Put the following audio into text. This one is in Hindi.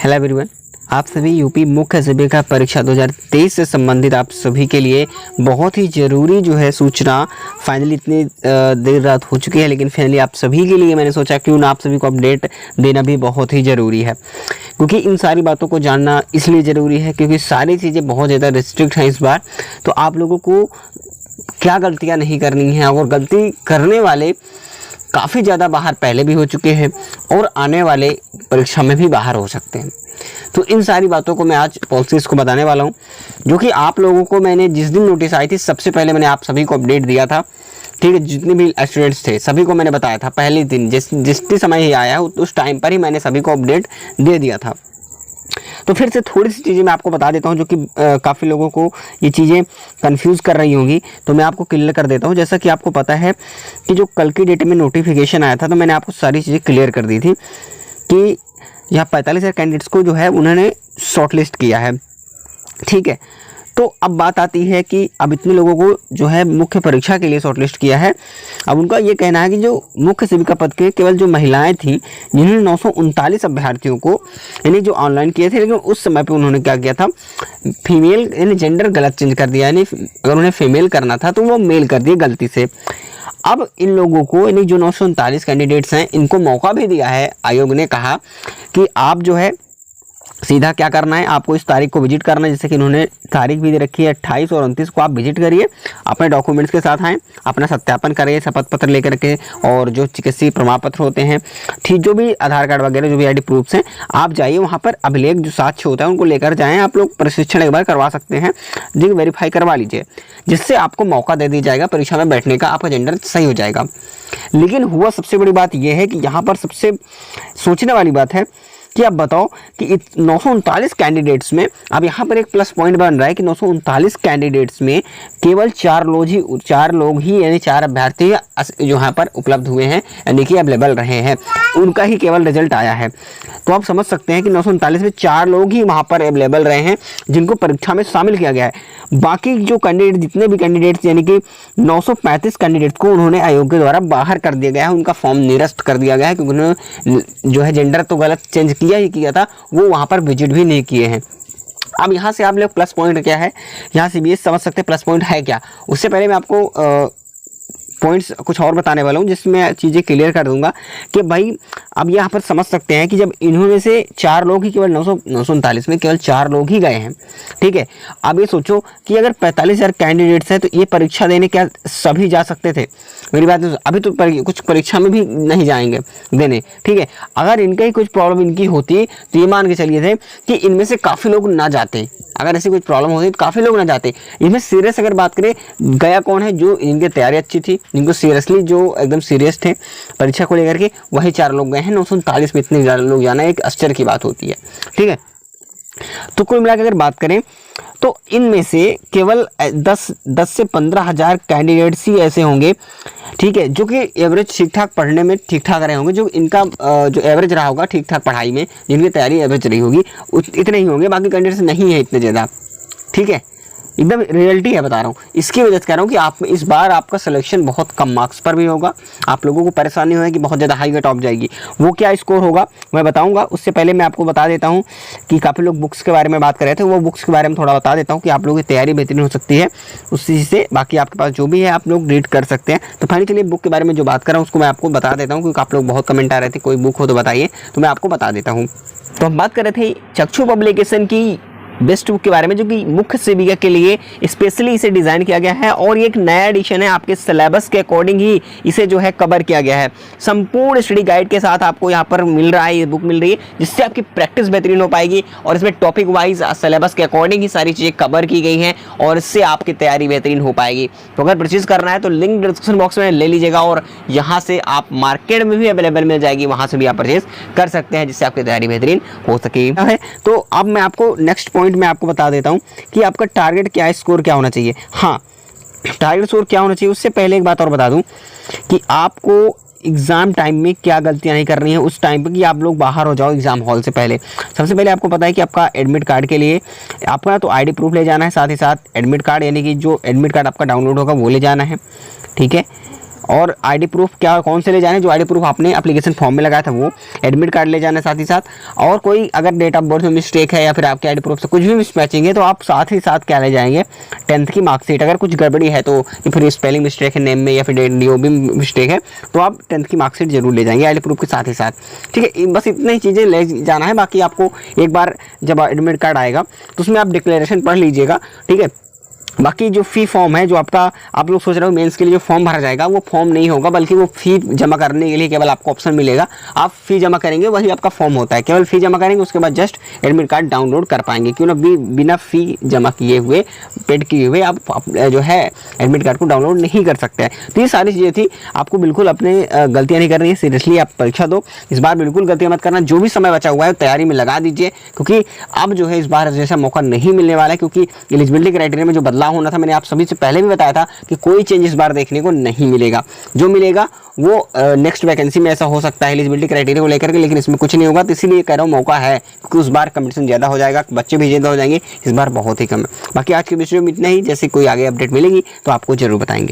हेलो एवरीवन, आप सभी यूपी मुख्य सेविका परीक्षा 2023 से संबंधित आप सभी के लिए बहुत ही ज़रूरी जो है सूचना फाइनली इतनी देर रात हो चुकी है, लेकिन फाइनली आप सभी के लिए मैंने सोचा क्यों ना आप सभी को अपडेट देना भी बहुत ही ज़रूरी है, क्योंकि इन सारी बातों को जानना इसलिए ज़रूरी है क्योंकि सारी चीज़ें बहुत ज़्यादा रिस्ट्रिक्ट हैं इस बार। तो आप लोगों को क्या गलतियाँ नहीं करनी हैं, और गलती करने वाले काफ़ी ज़्यादा बाहर पहले भी हो चुके हैं और आने वाले परीक्षा में भी बाहर हो सकते हैं। तो इन सारी बातों को मैं आज पॉलिसीज़ को बताने वाला हूं, जो कि आप लोगों को मैंने जिस दिन नोटिस आई थी सबसे पहले मैंने आप सभी को अपडेट दिया था। ठीक है, जितने भी स्टूडेंट्स थे सभी को मैंने बताया था पहले दिन, जिस समय ही आया उस टाइम पर ही मैंने सभी को अपडेट दे दिया था। तो फिर से थोड़ी सी चीज़ें मैं आपको बता देता हूं, जो कि काफ़ी लोगों को ये चीज़ें कंफ्यूज कर रही होंगी, तो मैं आपको क्लियर कर देता हूं। जैसा कि आपको पता है कि जो कल की डेट में नोटिफिकेशन आया था, तो मैंने आपको सारी चीज़ें क्लियर कर दी थी कि यहाँ 45,000 कैंडिडेट्स को जो है उन्होंने शॉर्टलिस्ट किया है। ठीक है, तो अब बात आती है कि अब इतने लोगों को जो है मुख्य परीक्षा के लिए शॉर्टलिस्ट किया है। अब उनका ये कहना है कि जो मुख्य सेविका पद के केवल जो महिलाएं थी, जिन्होंने 939 अभ्यर्थियों को यानी जो ऑनलाइन किए थे, लेकिन उस समय पे उन्होंने क्या किया था, फीमेल यानी जेंडर गलत चेंज कर दिया, यानी अगर उन्हें फीमेल करना था तो वो मेल कर दिए गलती से। अब इन लोगों को यानी जो 939 कैंडिडेट्स हैं, इनको मौका भी दिया है। आयोग ने कहा कि आप जो है सीधा क्या करना है, आपको इस तारीख को विजिट करना है, जैसे कि इन्होंने तारीख भी दे रखी है 28 और 29 को आप विजिट करिए, अपने डॉक्यूमेंट्स के साथ आएँ, अपना सत्यापन करिए शपथ पत्र लेकर के, और जो चिकित्सीय प्रमाण पत्र होते हैं, ठीक, जो भी आधार कार्ड वगैरह जो भी आईडी प्रूफ्स हैं, आप जाइए वहाँ पर अभिलेख जो साक्ष्य होता है उनको लेकर जाएँ। आप लोग प्रशिक्षण एक बार करवा सकते हैं, जी वेरीफाई करवा लीजिए, जिससे आपको मौका दे दिया जाएगा परीक्षा में बैठने का, आपका जेंडर सही हो जाएगा। लेकिन हुआ सबसे बड़ी बात यह है कि यहाँ पर सबसे सोचने वाली बात है कि आप बताओ कि 939 कैंडिडेट्स में अब यहाँ पर एक प्लस पॉइंट बन रहा है कि 939 कैंडिडेट्स में केवल 4 लोग ही यानी 4 अभ्यर्थी जो यहाँ पर उपलब्ध हुए हैं, यानी कि अवेलेबल रहे हैं, उनका ही केवल रिजल्ट आया है। तो आप समझ सकते हैं कि 939 में 4 लोग ही वहाँ पर अवेलेबल रहे हैं जिनको परीक्षा में शामिल किया गया है। बाकी जो कैंडिडेट जितने भी कैंडिडेट्स यानी कि 935 कैंडिडेट्स को उन्होंने आयोग के द्वारा बाहर कर दिया गया है, उनका फॉर्म निरस्त कर दिया गया है, क्योंकि उन्होंने जो है जेंडर तो गलत चेंज किया था, वो वहाँ पर विजिट भी नहीं किए हैं। अब यहाँ से आप लोग प्लस पॉइंट क्या है, यहाँ से भी ये समझ सकते हैं प्लस पॉइंट है क्या। उससे पहले मैं आपको पॉइंट्स कुछ और बताने वाला हूँ, जिसमें चीज़ें क्लियर कर दूंगा कि भाई अब यहाँ पर समझ सकते हैं कि जब इन्होंने से 4 लोग ही केवल 939 में केवल 4 लोग ही गए हैं। ठीक है, अब ये सोचो कि अगर 45,000 कैंडिडेट्स हैं तो ये परीक्षा देने क्या सभी जा सकते थे? मेरी बात नहीं, अभी तो कुछ परीक्षा में भी नहीं जाएंगे देने। ठीक है, अगर इनका ही कुछ प्रॉब्लम इनकी होती तो ये मान के चलिए थे कि इनमें से काफ़ी लोग ना जाते। अगर ऐसी कुछ प्रॉब्लम होती तो काफ़ी लोग ना जाते। इसमें सीरियस अगर बात करें, गया कौन है? जो इनकी तैयारी अच्छी थी, जिनको सीरियसली जो एकदम सीरियस थे परीक्षा को लेकर के, वही 4 लोग गए हैं। 939 में इतने ज़्यादा लोग जाना एक आश्चर्य की बात होती है। ठीक है, तो कुल मिलाकर अगर बात करें तो इनमें से केवल 10 से 15,000 कैंडिडेट्स ही ऐसे होंगे, ठीक है, जो कि एवरेज ठीक ठाक पढ़ने में ठीक ठाक रहे होंगे, जो इनका जो एवरेज रहा होगा ठीक ठाक पढ़ाई में, जिनकी तैयारी एवरेज रही होगी, इतने ही होंगे। बाकी कैंडिडेट्स नहीं है इतने ज़्यादा। ठीक है, एकदम रियलिटी है बता रहा हूँ। इसकी वजह से कह रहा हूँ कि आप इस बार आपका सिलेक्शन बहुत कम मार्क्स पर भी होगा। आप लोगों को परेशानी होगी कि बहुत ज़्यादा हाई कट ऑफ जाएगी। वो क्या स्कोर होगा मैं बताऊंगा। उससे पहले मैं आपको बता देता हूँ कि काफ़ी लोग बुक्स के बारे में बात कर रहे थे, वो बुक्स के बारे में थोड़ा बता देता हूँ कि आप लोगों की तैयारी बेहतरीन हो सकती है उस चीज़ से। बाकी आपके पास जो भी है आप लोग रीड कर सकते हैं। तो फाइनली चलिए बुक के बारे में जो बात कर रहा हूँ उसको मैं आपको बता देता हूँ, क्योंकि आप लोग बहुत कमेंट आ रहे थे कोई बुक हो तो बताइए, तो मैं आपको बता देता हूँ। तो हम बात कर रहे थे चक्षु पब्लिकेशन की बेस्ट बुक के बारे में, जो कि मुख्य सेविका के लिए स्पेशली इसे डिज़ाइन किया गया है, और ये एक नया एडिशन है। आपके सिलेबस के अकॉर्डिंग ही इसे जो है कवर किया गया है। संपूर्ण स्टडी गाइड के साथ आपको यहाँ पर मिल रहा है, ये बुक मिल रही है, जिससे आपकी प्रैक्टिस बेहतरीन हो पाएगी। और इसमें टॉपिक वाइज सिलेबस के अकॉर्डिंग ही सारी चीज़ें कवर की गई हैं, और इससे आपकी तैयारी बेहतरीन हो पाएगी। तो अगर परचेज करना है तो लिंक डिस्क्रिप्शन बॉक्स में ले लीजिएगा, और यहाँ से आप मार्केट में भी अवेलेबल मिल जाएगी, वहाँ से भी आप परचेज कर सकते हैं, जिससे आपकी तैयारी बेहतरीन हो सके। तो अब मैं आपको नेक्स्ट पॉइंट में आपको बता देता हूं कि आपका टारगेट क्या है, स्कोर क्या होना चाहिए। हाँ, टारगेट स्कोर क्या होना चाहिए, उससे पहले एक बात और बता दूं कि आपको एग्ज़ाम टाइम में क्या गलतियां नहीं करनी है उस टाइम पे कि आप लोग बाहर हो जाओ एग्ज़ाम हॉल से पहले। सबसे पहले आपको पता है कि आपका एडमिट कार्ड के लिए आपका तो आईडी प्रूफ ले जाना है, साथ ही साथ एडमिट कार्ड यानी कि जो एडमिट कार्ड आपका डाउनलोड होगा वो ले जाना है। ठीक है, और आईडी प्रूफ क्या कौन से ले जाने, जो आईडी प्रूफ आपने एप्लीकेशन फॉर्म में लगाया था वो, एडमिट कार्ड ले जाना साथ ही साथ, और कोई अगर डेट ऑफ बर्थ में मिस्टेक है या फिर आपके आईडी प्रूफ से कुछ भी मिसमैचिंग है तो आप साथ ही साथ क्या ले जाएंगे, 10th की मार्कशीट। अगर कुछ गड़बड़ी है तो फिर स्पेलिंग मिस्टेक है नेम में या फिर डीओबी मिस्टेक है तो आप 10th की मार्कशीट जरूर ले जाएंगे आईडी प्रूफ के साथ ही साथ, ठीक है। बस इतनी ही चीज़ें ले जाना है। बाकी आपको एक बार जब एडमिट कार्ड आएगा तो उसमें आप डिक्लेरेशन पढ़ लीजिएगा, ठीक है। बाकी जो फ़ी फॉर्म है, जो आपका आप लोग सोच रहे हो मेंस के लिए जो फॉर्म भरा जाएगा वो फॉर्म नहीं होगा, बल्कि वो फ़ी जमा करने के लिए केवल आपको ऑप्शन मिलेगा, आप फ़ी जमा करेंगे वही आपका फॉर्म होता है। केवल फ़ी जमा करेंगे उसके बाद जस्ट एडमिट कार्ड डाउनलोड कर पाएंगे, क्यों ना बिना फ़ी जमा किए हुए, पेड किए हुए आप जो है एडमिट कार्ड को डाउनलोड नहीं कर सकते हैं। तो ये सारी चीज़ें थी, आपको बिल्कुल अपने गलतियाँ नहीं करनी है, सीरियसली आप परीक्षा दो, इस बार बिल्कुल गलतियाँ मत करना। जो भी समय बचा हुआ है तैयारी में लगा दीजिए, क्योंकि अब जो है इस बार जैसा मौका नहीं मिलने वाला है, क्योंकि एलिजिबिलिटी क्राइटेरिया में जो बदलाव होना था मैंने आप सभी से पहले भी बताया था कि कोई चेंज इस बार देखने को नहीं मिलेगा। जो मिलेगा वो नेक्स्ट वैकेंसी में ऐसा हो सकता है एलिजिबिलिटी क्राइटेरिया को लेकर के, लेकिन इसमें कुछ नहीं होगा। तो इसीलिए कह रहा हूँ मौका है, क्योंकि उस बार कंपटीशन ज़्यादा हो जाएगा, बच्चे भी ज़्यादा हो जाएंगे, इस बार बहुत ही कम है। बाकी आज के वीडियो में इतना ही, जैसे कोई आगे अपडेट मिलेगी तो आपको जरूर बताएंगे।